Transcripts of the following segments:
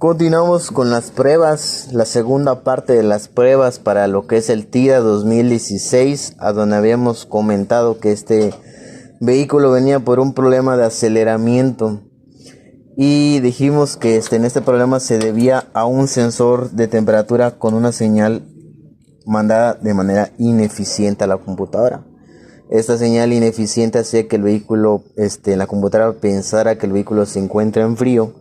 Continuamos con las pruebas, la segunda parte de las pruebas para lo que es el TIDA 2016, a donde habíamos comentado que este vehículo venía por un problema de aceleramiento y dijimos que en este problema se debía a un sensor de temperatura con una señal mandada de manera ineficiente a la computadora. Esta señal ineficiente hacía que el vehículo, la computadora pensara que el vehículo se encuentra en frío.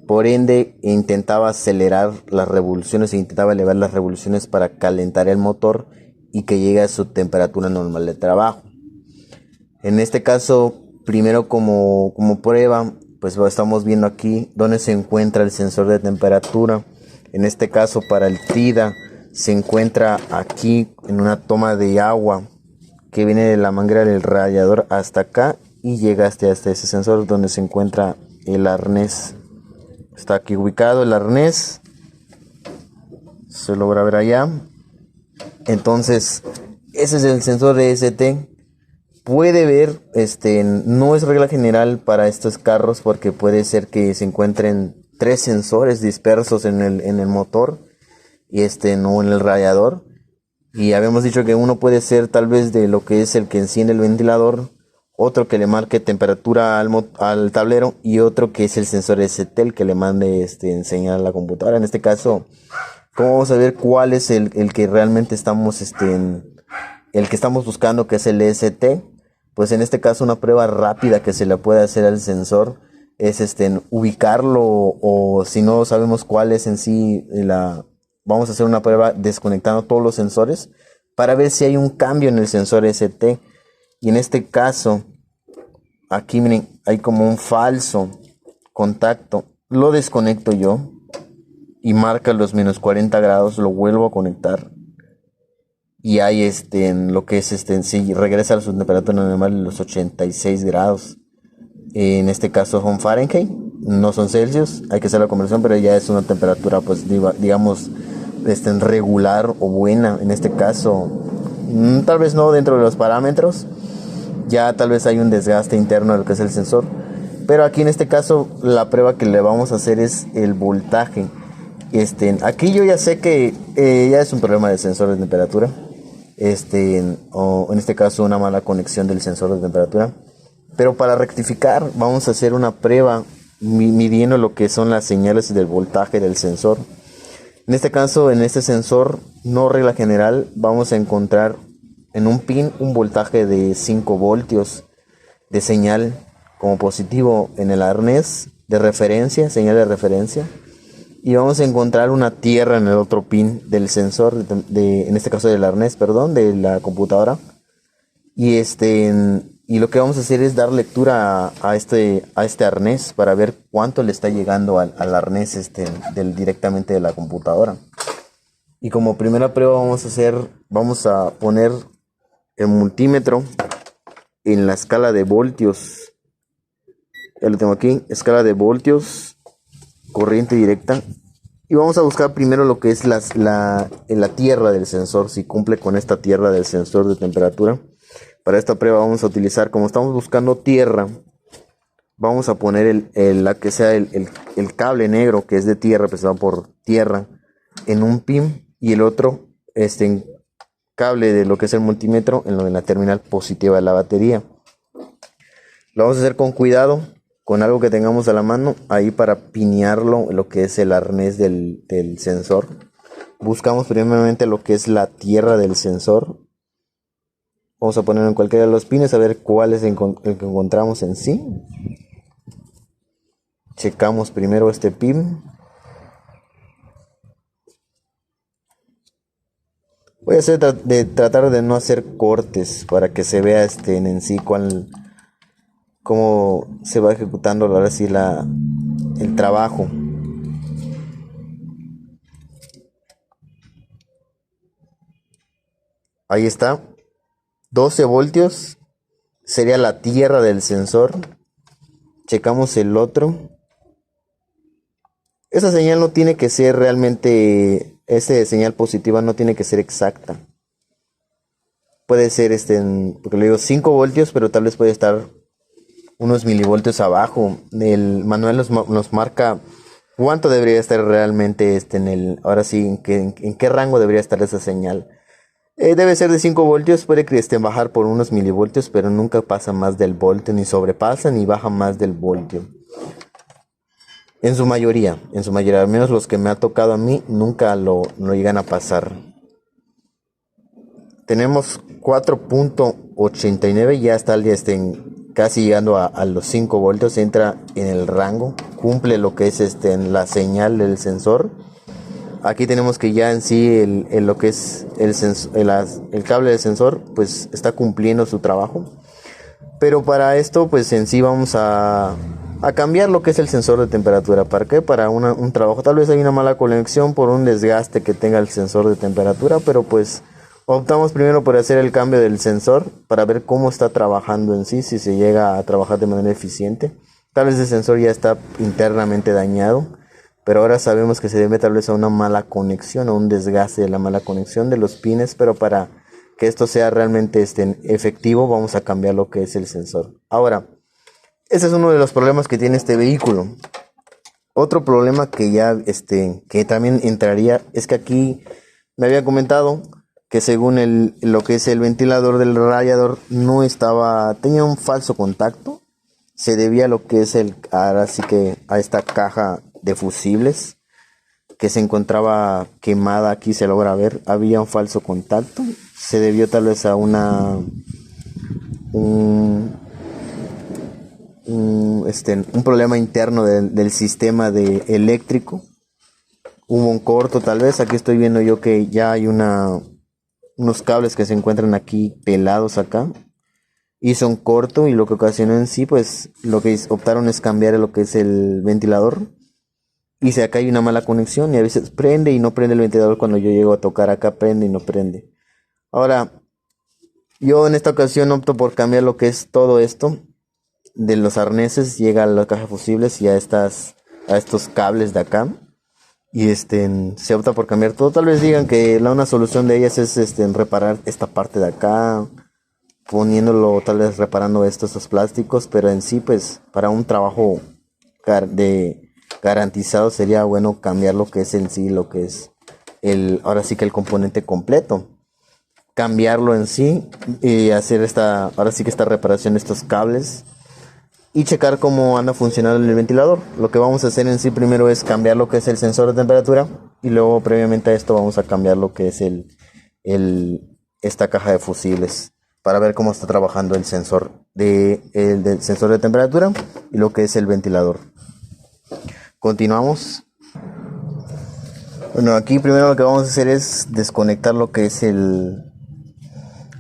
Por ende, intentaba acelerar las revoluciones, intentaba elevar las revoluciones para calentar el motor y que llegue a su temperatura normal de trabajo. En este caso, primero como prueba, pues lo estamos viendo aquí donde se encuentra el sensor de temperatura. En este caso, para el TIDA, se encuentra aquí en una toma de agua que viene de la manguera del radiador hasta acá y llega hasta ese sensor donde se encuentra el arnés. Está aquí ubicado el arnés, se logra ver allá. Entonces, ese es el sensor de ST. Puede ver, no es regla general para estos carros porque puede ser que se encuentren 3 sensores dispersos en el motor y no en el radiador. Y habíamos dicho que uno puede ser tal vez de lo que es el que enciende el ventilador, otro que le marque temperatura al tablero y otro que es el sensor ST, el que le mande señal a la computadora. En este caso, ¿cómo vamos a ver cuál es el que realmente estamos el que estamos buscando, que es el ST? Pues en este caso una prueba rápida que se le puede hacer al sensor es ubicarlo, o si no sabemos cuál es en sí vamos a hacer una prueba desconectando todos los sensores para ver si hay un cambio en el sensor ST. Y en este caso, aquí miren, hay como un falso contacto. Lo desconecto yo y marca los menos 40 grados, lo vuelvo a conectar. Y hay en lo que es sí, regresa a su temperatura normal en los 86 grados. En este caso son Fahrenheit, no son Celsius. Hay que hacer la conversión, pero ya es una temperatura, pues digamos, regular o buena. En este caso, tal vez no dentro de los parámetros. Ya tal vez hay un desgaste interno de lo que es el sensor. Pero aquí en este caso, la prueba que le vamos a hacer es el voltaje. Aquí yo ya sé que ya es un problema de sensor de temperatura. O en este caso una mala conexión del sensor de temperatura. Pero para rectificar vamos a hacer una prueba midiendo lo que son las señales del voltaje del sensor. En este caso, en este sensor, no regla general, vamos a encontrar en un pin un voltaje de 5 voltios de señal como positivo en el arnés de referencia, señal de referencia. Y vamos a encontrar una tierra en el otro pin del sensor, en este caso del arnés, de la computadora. Y lo que vamos a hacer es dar lectura a este arnés para ver cuánto le está llegando al arnés directamente de la computadora. Y como primera prueba vamos a poner el multímetro en la escala de voltios. Ya lo tengo aquí, escala de voltios, corriente directa. Y vamos a buscar primero lo que es la tierra del sensor, si cumple con esta tierra del sensor de temperatura. Para esta prueba vamos a utilizar, como estamos buscando tierra, vamos a poner el cable negro que es de tierra, representado por tierra, en un pin, y el otro cable de lo que es el multímetro en la terminal positiva de la batería. Lo vamos a hacer con cuidado, con algo que tengamos a la mano, ahí para pinearlo, lo que es el arnés del sensor. Buscamos primeramente lo que es la tierra del sensor. Vamos a ponerlo en cualquiera de los pines a ver cuál es el que encontramos en sí. Checamos primero este pin. Voy a tratar de no hacer cortes para que se vea en sí cómo se va ejecutando ahora sí el trabajo. Ahí está. 12 voltios sería la tierra del sensor. Checamos el otro. Esa señal no tiene que ser realmente, esa señal positiva no tiene que ser exacta. Puede ser porque le digo 5 voltios, pero tal vez puede estar unos milivoltios abajo. El manual nos marca ¿Cuánto debería estar realmente ahora sí, en qué rango debería estar esa señal? Debe ser de 5 voltios, puede que bajar por unos milivoltios, pero nunca pasa más del voltio, ni sobrepasa ni baja más del voltio. En su mayoría, al menos los que me ha tocado a mí, nunca lo llegan a pasar. Tenemos 4.89, ya está casi llegando a los 5 voltios, entra en el rango, cumple lo que es en la señal del sensor. Aquí tenemos que ya en sí lo que es el cable del sensor pues está cumpliendo su trabajo. Pero para esto pues en sí vamos a cambiar lo que es el sensor de temperatura. ¿Para qué? Para un trabajo. Tal vez hay una mala conexión por un desgaste que tenga el sensor de temperatura, pero pues optamos primero por hacer el cambio del sensor para ver cómo está trabajando en sí, si se llega a trabajar de manera eficiente. Tal vez el sensor ya está internamente dañado, pero ahora sabemos que se debe tal vez a una mala conexión o un desgaste de la mala conexión de los pines, pero para que esto sea realmente efectivo vamos a cambiar lo que es el sensor. Ahora, ese es uno de los problemas que tiene este vehículo. Otro problema que ya que también entraría es que aquí me había comentado que según lo que es el ventilador del radiador tenía un falso contacto. Se debía a lo que es ahora sí que a esta caja de fusibles que se encontraba quemada. Aquí se logra ver, había un falso contacto. Se debió tal vez a un problema interno del sistema eléctrico. Hubo un corto tal vez. Aquí estoy viendo yo que ya hay unos cables que se encuentran aquí pelados acá. Hizo un corto y lo que ocasionó en sí, pues lo que optaron es cambiar lo que es el ventilador. Y si acá hay una mala conexión y a veces prende y no prende el ventilador. Cuando yo llego a tocar acá prende y no prende. Ahora, yo en esta ocasión opto por cambiar lo que es todo esto de los arneses, llega a la caja de fusibles y a estos cables de acá. Y se opta por cambiar todo. Tal vez digan que una solución de ellas es reparar esta parte de acá, poniéndolo, tal vez reparando estos plásticos, pero en sí pues para un trabajo garantizado sería bueno cambiar lo que es en sí, lo que es ahora sí que el componente completo, cambiarlo en sí y hacer ahora sí que esta reparación de estos cables y checar cómo anda funcionando el ventilador. Lo que vamos a hacer en sí primero es cambiar lo que es el sensor de temperatura y luego previamente a esto vamos a cambiar lo que es esta caja de fusibles para ver cómo está trabajando el sensor del sensor de temperatura y lo que es el ventilador. Continuamos. Bueno, aquí primero lo que vamos a hacer es desconectar lo que es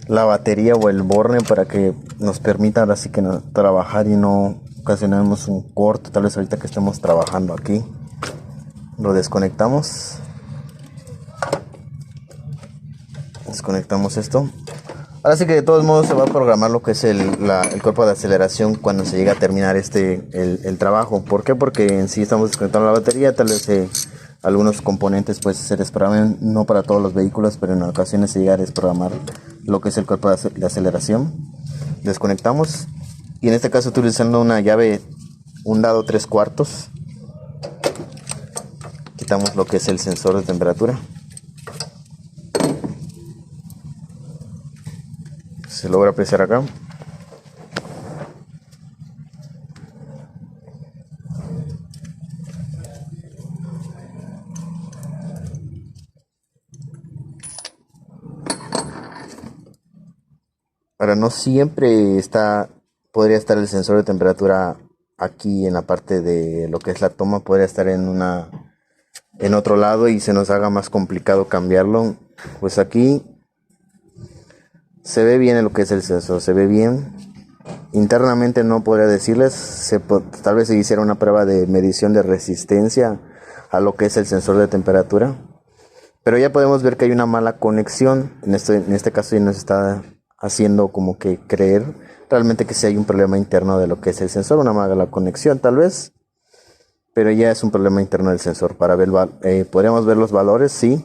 la batería o el borne para que nos permita ahora sí que trabajar y no ocasionemos un corte. Tal vez ahorita que estemos trabajando aquí lo desconectamos. Desconectamos esto. Ahora sí que de todos modos se va a programar lo que es el cuerpo de aceleración cuando se llegue a terminar el trabajo. ¿Por qué? Porque en sí estamos desconectando la batería, tal vez algunos componentes pues se desprogramen, no para todos los vehículos, pero en ocasiones se llega a desprogramar lo que es el cuerpo de aceleración. Desconectamos y en este caso utilizando una llave, un dado 3/4, quitamos lo que es el sensor de temperatura. Se logra apreciar acá. Ahora no siempre podría estar el sensor de temperatura aquí en la parte de lo que es la toma, podría estar en otro lado y se nos haga más complicado cambiarlo. Pues aquí se ve bien lo que es el sensor, se ve bien. Internamente no podría decirles, tal vez se hiciera una prueba de medición de resistencia a lo que es el sensor de temperatura. Pero ya podemos ver que hay una mala conexión. En este caso ya nos está haciendo como que creer realmente que sí hay un problema interno de lo que es el sensor, una mala conexión tal vez. Pero ya es un problema interno del sensor. Para ver, podríamos ver los valores, sí.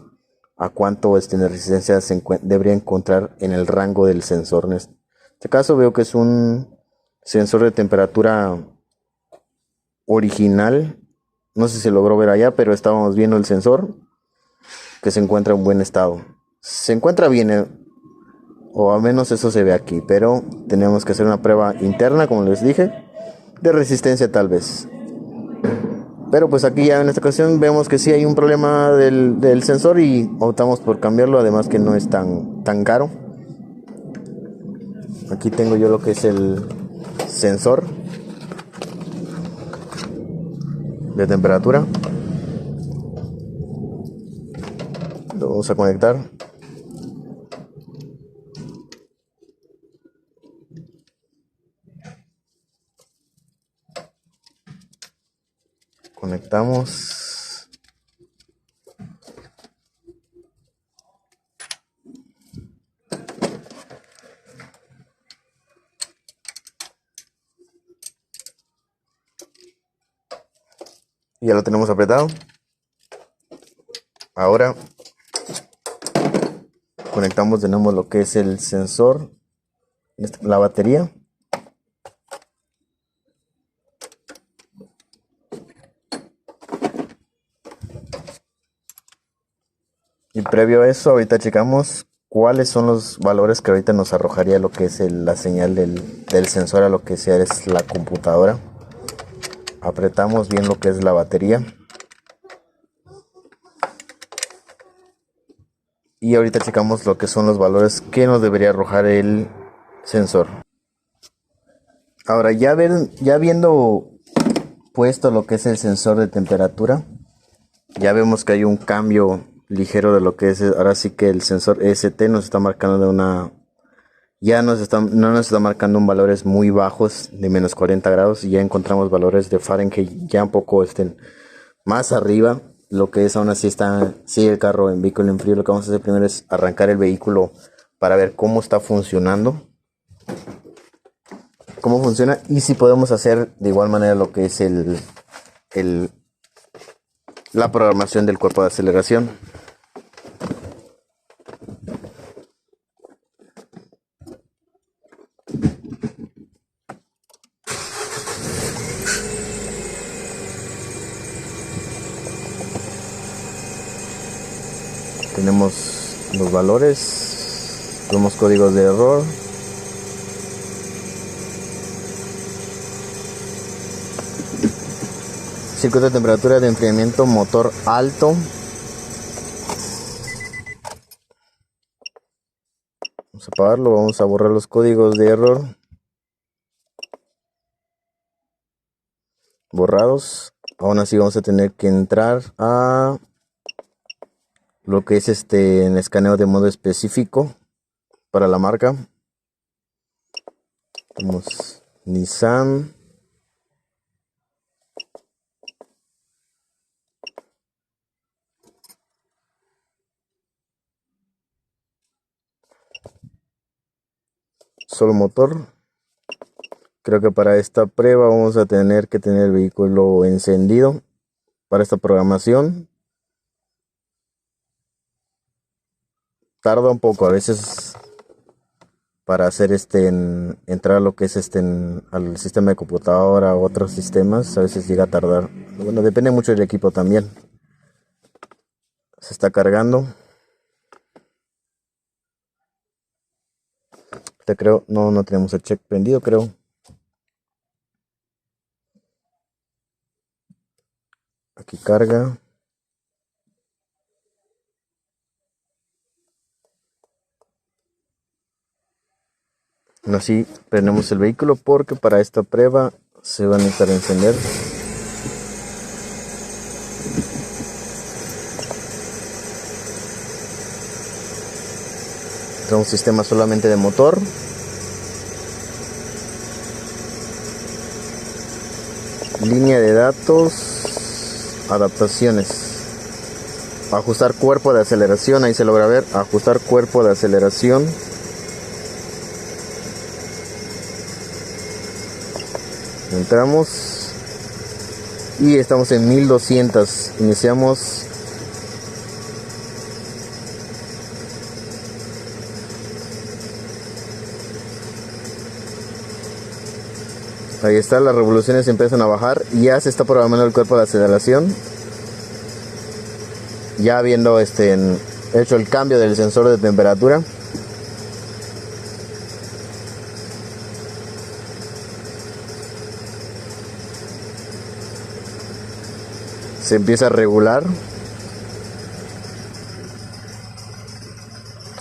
A cuánto de resistencia debería encontrar en el rango del sensor. En este caso veo que es un sensor de temperatura original No sé si logró ver allá, pero estábamos viendo el sensor que se encuentra en buen estado. Se encuentra bien, o al menos eso se ve aquí, pero tenemos que hacer una prueba interna, como les dije, de resistencia tal vez. Pero pues aquí ya en esta ocasión vemos que sí hay un problema del sensor y optamos por cambiarlo, además que no es tan caro. Aquí tengo yo lo que es el sensor de temperatura. Lo vamos a conectar. Conectamos. Ya lo tenemos apretado. Ahora conectamos de nuevo lo que es el sensor, la batería. Y previo a eso, ahorita checamos cuáles son los valores que ahorita nos arrojaría lo que es la señal del sensor a lo que sea es la computadora. Apretamos bien lo que es la batería. Y ahorita checamos lo que son los valores que nos debería arrojar el sensor. Ahora ya viendo puesto lo que es el sensor de temperatura, ya vemos que hay un cambio ligero de lo que es. Ahora sí que el sensor EST nos está marcando no nos está marcando en valores muy bajos de menos 40 grados, y ya encontramos valores de Fahrenheit ya un poco más arriba. Lo que es, aún así sigue el carro en vehículo en frío. Lo que vamos a hacer primero es arrancar el vehículo para ver cómo está funcionando, cómo funciona, y si podemos hacer de igual manera lo que es la programación del cuerpo de aceleración. Tenemos los valores, tenemos códigos de error. Circuito de temperatura de enfriamiento, motor alto. Vamos a apagarlo, vamos a borrar los códigos de error. Borrados. Aún así vamos a tener que entrar a lo que es en escaneo de modo específico para la marca. Tenemos Nissan. Solo motor. Creo que para esta prueba vamos a tener que tener el vehículo encendido para esta programación. Tarda un poco a veces para hacer entrar a lo que es al sistema de computadora o otros sistemas. A veces llega a tardar. Bueno, depende mucho del equipo también. Se está cargando. Creo, no tenemos el check prendido, creo. Aquí carga. Así prendemos el vehículo porque para esta prueba se va a necesitar encender. Es un sistema solamente de motor. Línea de datos, adaptaciones, ajustar cuerpo de aceleración, ahí se logra ver, ajustar cuerpo de aceleración. Entramos y estamos en 1200. Iniciamos. Ahí está, las revoluciones empiezan a bajar. Ya se está programando el cuerpo de aceleración. Ya habiendo hecho el cambio del sensor de temperatura. Se empieza a regular.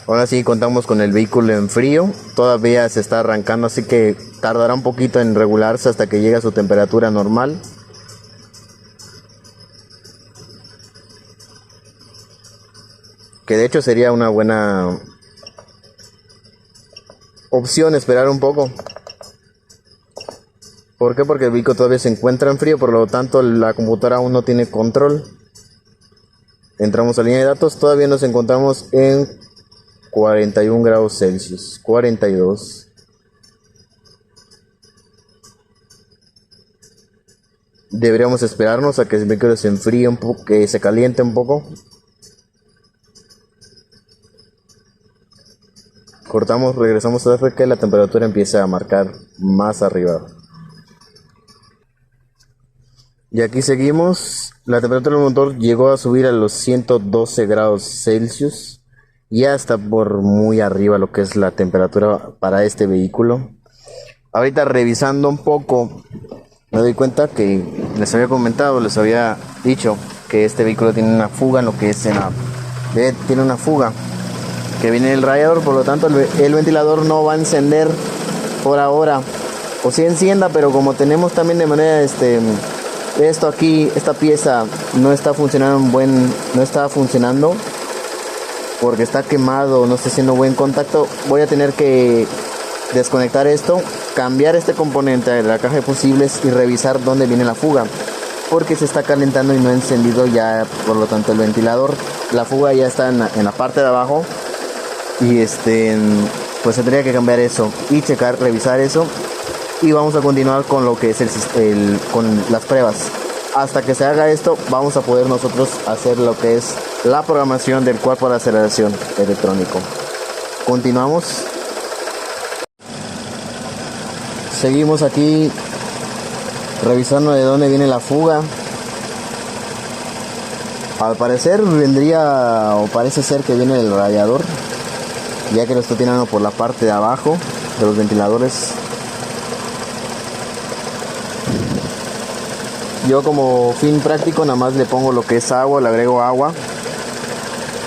Ahora sí contamos con el vehículo en frío. Todavía se está arrancando, así que tardará un poquito en regularse hasta que llegue a su temperatura normal. Que de hecho sería una buena opción esperar un poco. ¿Por qué? Porque el vehículo todavía se encuentra en frío, por lo tanto la computadora aún no tiene control. Entramos a línea de datos, todavía nos encontramos en 41 grados Celsius, 42. Deberíamos esperarnos a que el vehículo se enfríe un poco, que se caliente un poco. Cortamos, regresamos hasta que la temperatura empiece a marcar más arriba. Y aquí seguimos. La temperatura del motor llegó a subir a los 112 grados Celsius. Ya está por muy arriba lo que es la temperatura para este vehículo. Ahorita revisando un poco, me doy cuenta que les había comentado, les había dicho que este vehículo tiene una fuga en lo que es tiene una fuga que viene del radiador, por lo tanto el ventilador no va a encender por ahora. O sí encienda, pero como tenemos también de manera esto aquí, esta pieza no está funcionando porque está quemado, no está haciendo buen contacto, voy a tener que desconectar esto, cambiar este componente de la caja de fusibles y revisar dónde viene la fuga, porque se está calentando y no ha encendido ya, por lo tanto el ventilador. La fuga ya está en la parte de abajo y pues se tendría que cambiar eso y revisar eso. Y vamos a continuar con lo que es con las pruebas. Hasta que se haga esto, vamos a poder nosotros hacer lo que es la programación del cuerpo de aceleración electrónico. Continuamos. Seguimos aquí revisando de dónde viene la fuga. Al parecer vendría, o parece ser que viene del radiador, ya que lo está tirando por la parte de abajo de los ventiladores. Yo como fin práctico nada más le pongo lo que es agua, le agrego agua,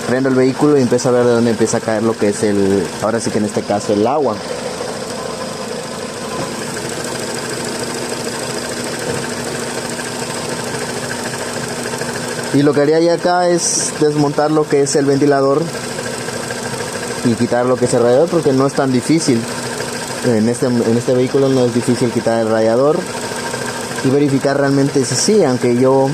prendo el vehículo y empiezo a ver de dónde empieza a caer lo que es ahora sí que en este caso el agua. Y lo que haría ya acá es desmontar lo que es el ventilador y quitar lo que es el radiador, porque no es tan difícil. En este vehículo no es difícil quitar el radiador y verificar realmente si sí, aunque yo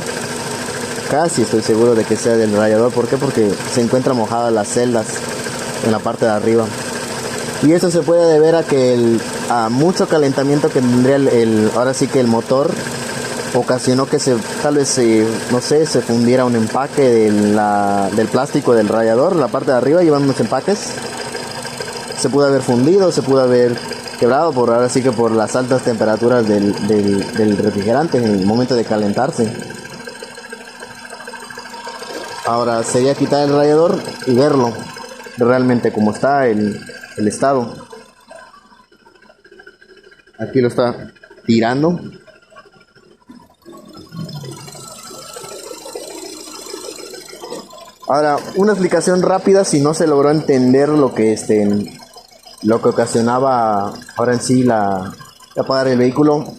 casi estoy seguro de que sea del radiador. ¿Por qué? Porque se encuentran mojadas las celdas en la parte de arriba, y eso se puede deber a que a mucho calentamiento que tendría ahora sí que el motor ocasionó que tal vez no sé, se fundiera un empaque del plástico del radiador. La parte de arriba llevan unos empaques, se pudo haber fundido, se pudo haber quebrado ahora sí que por las altas temperaturas del refrigerante en el momento de calentarse. Ahora sería quitar el radiador y verlo realmente cómo está el estado. Aquí lo está tirando. Ahora, una explicación rápida si no se logró entender lo que ocasionaba ahora en sí apagar el vehículo.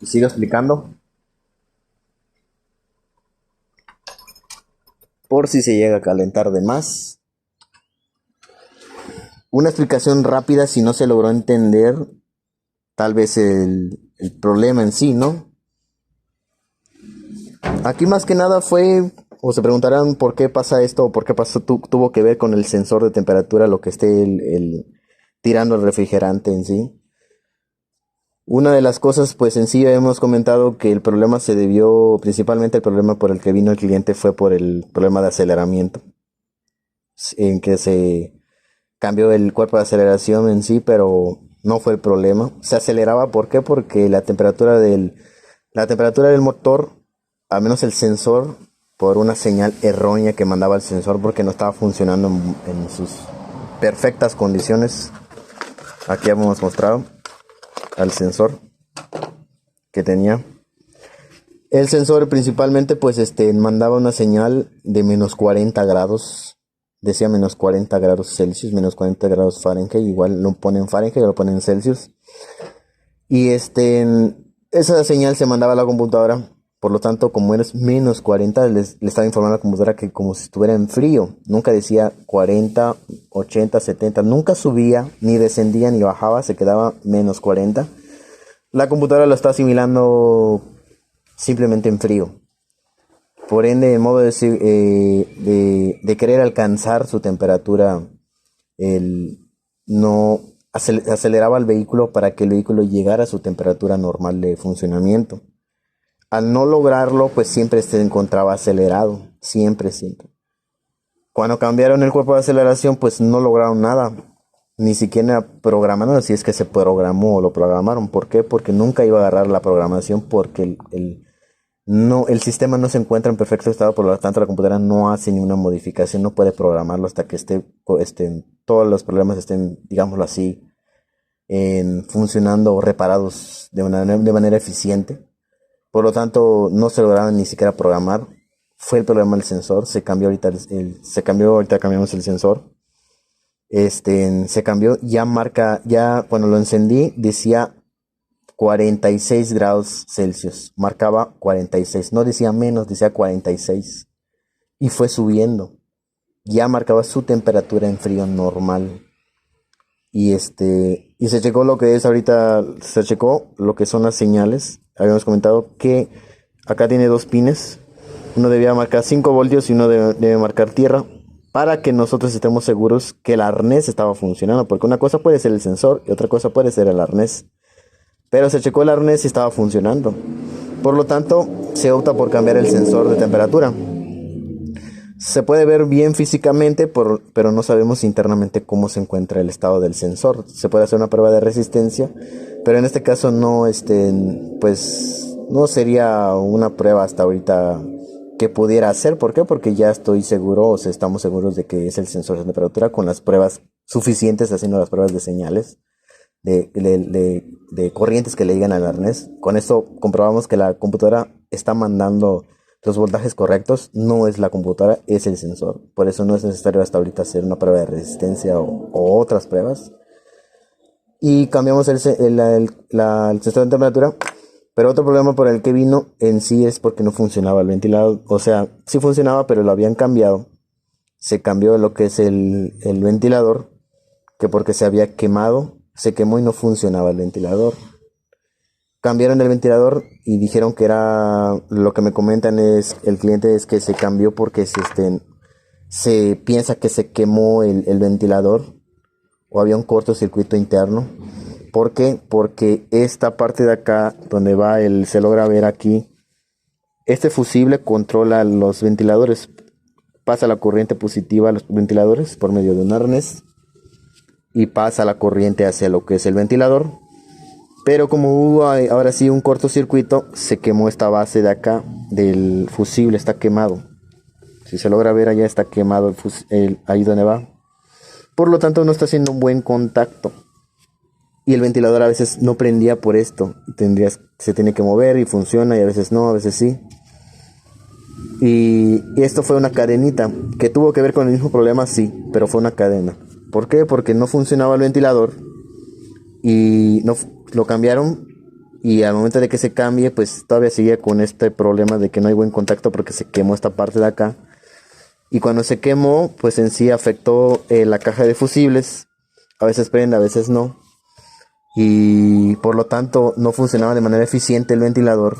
Sigo explicando por si se llega a calentar de más. Una explicación rápida si no se logró entender tal vez el problema en sí, ¿no? Aquí más que nada o se preguntarán por qué pasa esto, o por qué tuvo que ver con el sensor de temperatura, lo que esté tirando el refrigerante en sí. Una de las cosas, pues en sí hemos comentado que el problema se debió, principalmente el problema por el que vino el cliente fue por el problema de aceleramiento, en que se cambió el cuerpo de aceleración en sí, pero no fue el problema. Se aceleraba, ¿por qué? Porque la temperatura del motor, al menos el sensor, por una señal errónea que mandaba el sensor porque no estaba funcionando en sus perfectas condiciones. Aquí hemos mostrado al sensor que tenía. El sensor principalmente pues mandaba una señal de menos 40 grados. Decía menos 40 grados Celsius, menos 40 grados Fahrenheit. Igual lo ponen Fahrenheit o lo ponen Celsius. Y esa señal se mandaba a la computadora. Por lo tanto, como eres menos 40, le estaba informando a la computadora que como si estuviera en frío. Nunca decía 40, 80, 70. Nunca subía, ni descendía, ni bajaba. Se quedaba menos 40. La computadora lo está asimilando simplemente en frío. Por ende, en modo de querer alcanzar su temperatura, no aceleraba el vehículo para que el vehículo llegara a su temperatura normal de funcionamiento. Al no lograrlo, pues siempre se encontraba acelerado. Siempre. Cuando cambiaron el cuerpo de aceleración, pues no lograron nada. Ni siquiera programaron, si es que se programó o lo programaron. ¿Por qué? Porque nunca iba a agarrar la programación, porque el sistema no se encuentra en perfecto estado, por lo tanto la computadora no hace ninguna modificación, no puede programarlo hasta que todos los problemas estén, digámoslo así, funcionando o reparados de manera eficiente. Por lo tanto, no se lograron ni siquiera programar. Fue el problema del sensor. Se cambió ahorita ahorita cambiamos el sensor. Se cambió, cuando lo encendí decía 46 grados Celsius. Marcaba 46. No decía menos, decía 46. Y fue subiendo. Ya marcaba su temperatura en frío normal. Y se checó lo que es ahorita, se checó lo que son las señales. Habíamos comentado que acá tiene 2 pines. Uno debía marcar 5 voltios y uno debe marcar tierra, para que nosotros estemos seguros que el arnés estaba funcionando. Porque una cosa puede ser el sensor y otra cosa puede ser el arnés. Pero se checó el arnés y estaba funcionando. Por lo tanto, se opta por cambiar el sensor de temperatura. Se puede ver bien físicamente, pero no sabemos internamente cómo se encuentra el estado del sensor. Se puede hacer una prueba de resistencia, pero en este caso no, pues no sería una prueba hasta ahorita que pudiera hacer. ¿Por qué? Porque ya estoy seguro, o sea, estamos seguros de que es el sensor de temperatura con las pruebas suficientes, haciendo las pruebas de señales, de corrientes que le llegan al arnés. Con esto comprobamos que la computadora está mandando los voltajes correctos. No es la computadora, es el sensor. Por eso no es necesario hasta ahorita hacer una prueba de resistencia o otras pruebas. Y cambiamos el sensor de temperatura. Pero otro problema por el que vino en sí es porque no funcionaba el ventilador. O sea, sí funcionaba, pero lo habían cambiado. Se cambió lo que es el ventilador, que porque se había quemado, se quemó y no funcionaba el ventilador. Cambiaron el ventilador y dijeron que era, lo que me comentan es el cliente, es que se cambió porque se piensa que se quemó el ventilador, o había un cortocircuito interno. ¿Por qué? Porque esta parte de acá donde va se logra ver aquí, este fusible controla los ventiladores, pasa la corriente positiva a los ventiladores por medio de un arnés y pasa la corriente hacia lo que es el ventilador. Pero como hubo ahora sí un cortocircuito, se quemó esta base de acá del fusible, está quemado. Si se logra ver, allá está quemado ahí donde va. Por lo tanto no está haciendo un buen contacto. Y el ventilador a veces no prendía por esto. Se tiene que mover y funciona, y a veces no, a veces sí. Y esto fue una cadenita que tuvo que ver con el mismo problema, sí, pero fue una cadena. ¿Por qué? Porque no funcionaba el ventilador y no lo cambiaron, y al momento de que se cambie, pues todavía seguía con este problema de que no hay buen contacto porque se quemó esta parte de acá. Y cuando se quemó, pues en sí afectó la caja de fusibles. A veces prende, a veces no. Y por lo tanto no funcionaba de manera eficiente el ventilador.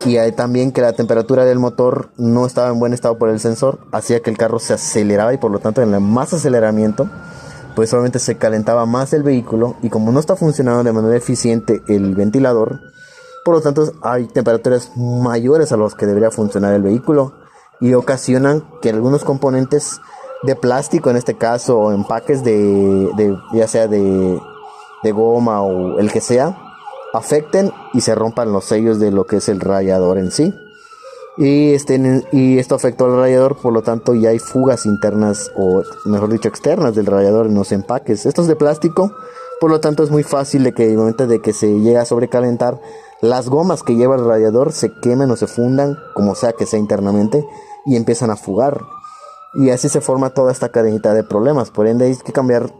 Y hay también que la temperatura del motor no estaba en buen estado por el sensor. Hacía que el carro se aceleraba, y por lo tanto en el más aceleramiento, pues solamente se calentaba más el vehículo. Y como no está funcionando de manera eficiente el ventilador, por lo tanto hay temperaturas mayores a los que debería funcionar el vehículo, y ocasionan que algunos componentes de plástico, en este caso, o empaques ya sea de de goma o el que sea, afecten y se rompan los sellos de lo que es el radiador en sí. Y esto afectó al radiador, por lo tanto ya hay fugas internas, o mejor dicho externas, del radiador en los empaques. Esto es de plástico, por lo tanto es muy fácil de que en el momento de que se llega a sobrecalentar, las gomas que lleva el radiador se quemen o se fundan, como sea que sea internamente, y empiezan a fugar. Y así se forma toda esta cadenita de problemas. Por ende hay que cambiar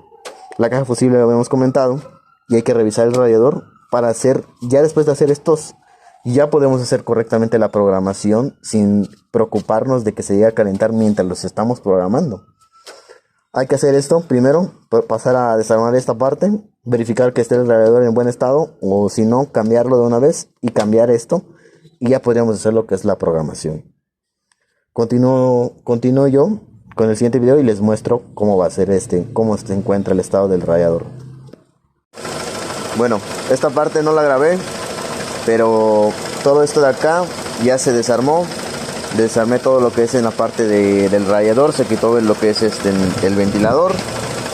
la caja fusible, lo habíamos comentado, y hay que revisar el radiador para hacer, ya después de hacer estos, ya podemos hacer correctamente la programación sin preocuparnos de que se llegue a calentar mientras los estamos programando. Hay que hacer esto primero, pasar a desarmar esta parte, verificar que esté el radiador en buen estado, o si no, cambiarlo de una vez y cambiar esto, y ya podríamos hacer lo que es la programación. Continúo yo con el siguiente video y les muestro cómo va a ser cómo se encuentra el estado del radiador. Bueno, esta parte no la grabé, pero todo esto de acá ya se desarmó. Desarmé todo lo que es en la parte del radiador, se quitó lo que es el ventilador,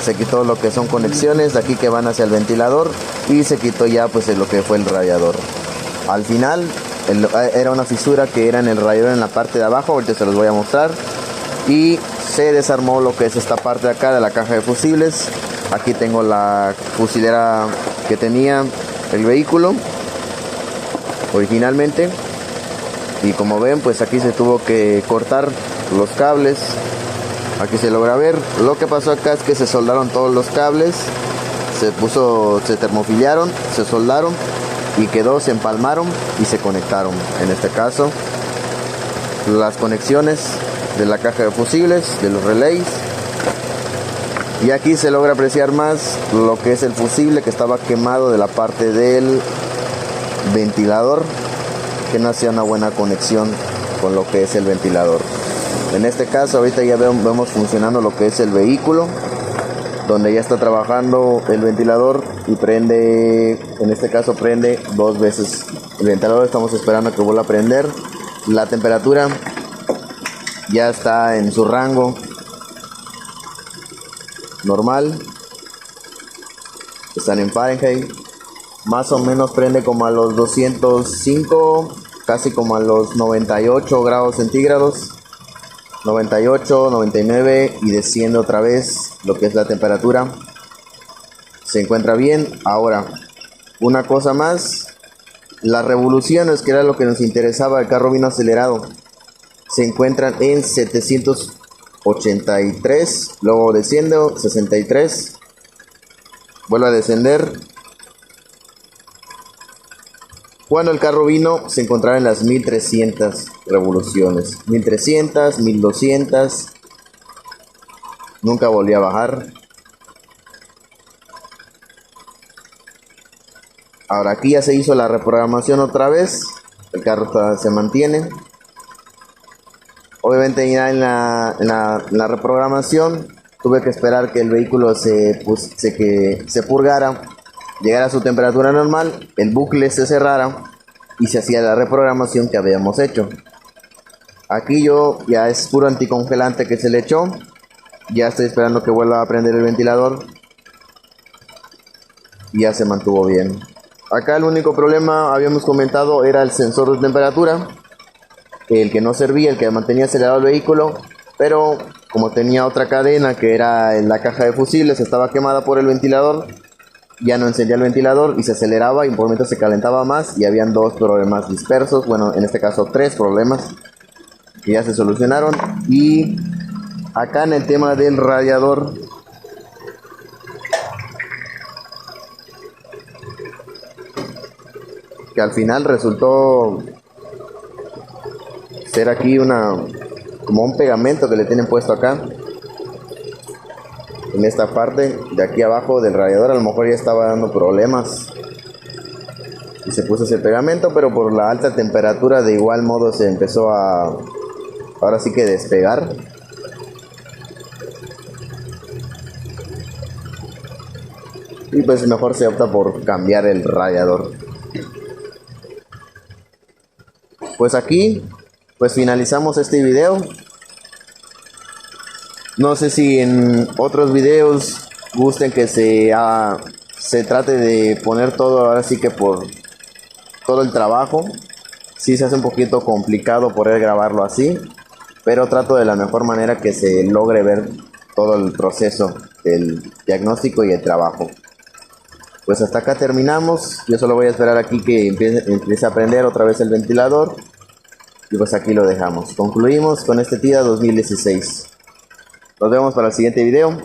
se quitó lo que son conexiones de aquí que van hacia el ventilador y se quitó ya pues lo que fue el radiador. Al final era una fisura que era en el radiador en la parte de abajo, ahorita se los voy a mostrar, y se desarmó lo que es esta parte de acá de la caja de fusibles. Aquí tengo la fusilera que tenía el vehículo originalmente, y como ven pues aquí se tuvo que cortar los cables. Aquí se logra ver. Lo que pasó acá es que se soldaron todos los cables, se termofiliaron, se soldaron y se empalmaron y se conectaron. En este caso las conexiones de la caja de fusibles, de los relays, y aquí se logra apreciar más lo que es el fusible que estaba quemado de la parte del ventilador, que no hacía una buena conexión con lo que es el ventilador. En este caso ahorita ya vemos funcionando lo que es el vehículo, donde ya está trabajando el ventilador y prende, en este caso prende 2 veces el ventilador. Estamos esperando que vuelva a prender. La temperatura ya está en su rango normal, están en Fahrenheit, más o menos prende como a los 205, casi como a los 98 grados centígrados, 98, 99, y desciende otra vez lo que es la temperatura. Se encuentra bien. Ahora, una cosa más, las revoluciones, que era lo que nos interesaba, el carro vino acelerado, se encuentran en 783, luego desciende 63, vuelve a descender. Cuando el carro vino se encontraba en las 1300 revoluciones, 1300, 1200, nunca volvió a bajar. Ahora aquí ya se hizo la reprogramación otra vez, el carro se mantiene. Obviamente ya en la reprogramación tuve que esperar que el vehículo se purgara, llegara a su temperatura normal, el bucle se cerrara y se hacía la reprogramación que habíamos hecho. Aquí ya es puro anticongelante que se le echó. Ya estoy esperando que vuelva a prender el ventilador y ya se mantuvo bien. Acá el único problema, habíamos comentado, era el sensor de temperatura, el que no servía, el que mantenía acelerado el vehículo, pero como tenía otra cadena que era en la caja de fusibles, estaba quemada por el ventilador, ya no encendía el ventilador y se aceleraba y por momentos se calentaba más, y habían 2 problemas dispersos, bueno, en este caso 3 problemas que ya se solucionaron. Y acá en el tema del radiador, que al final resultó ser aquí como un pegamento que le tienen puesto acá en esta parte de aquí abajo del radiador. A lo mejor ya estaba dando problemas y se puso ese pegamento, pero por la alta temperatura de igual modo se empezó ahora sí que despegar. Y pues mejor se opta por cambiar el radiador. Pues aquí pues finalizamos este video. No sé si en otros videos gusten que se se trate de poner todo ahora sí que por todo el trabajo. Sí se hace un poquito complicado poder grabarlo así, pero trato de la mejor manera que se logre ver todo el proceso del diagnóstico y el trabajo. Pues hasta acá terminamos. Yo solo voy a esperar aquí que empiece a prender otra vez el ventilador. Y pues aquí lo dejamos. Concluimos con este TIDA 2016. Nos vemos para el siguiente video.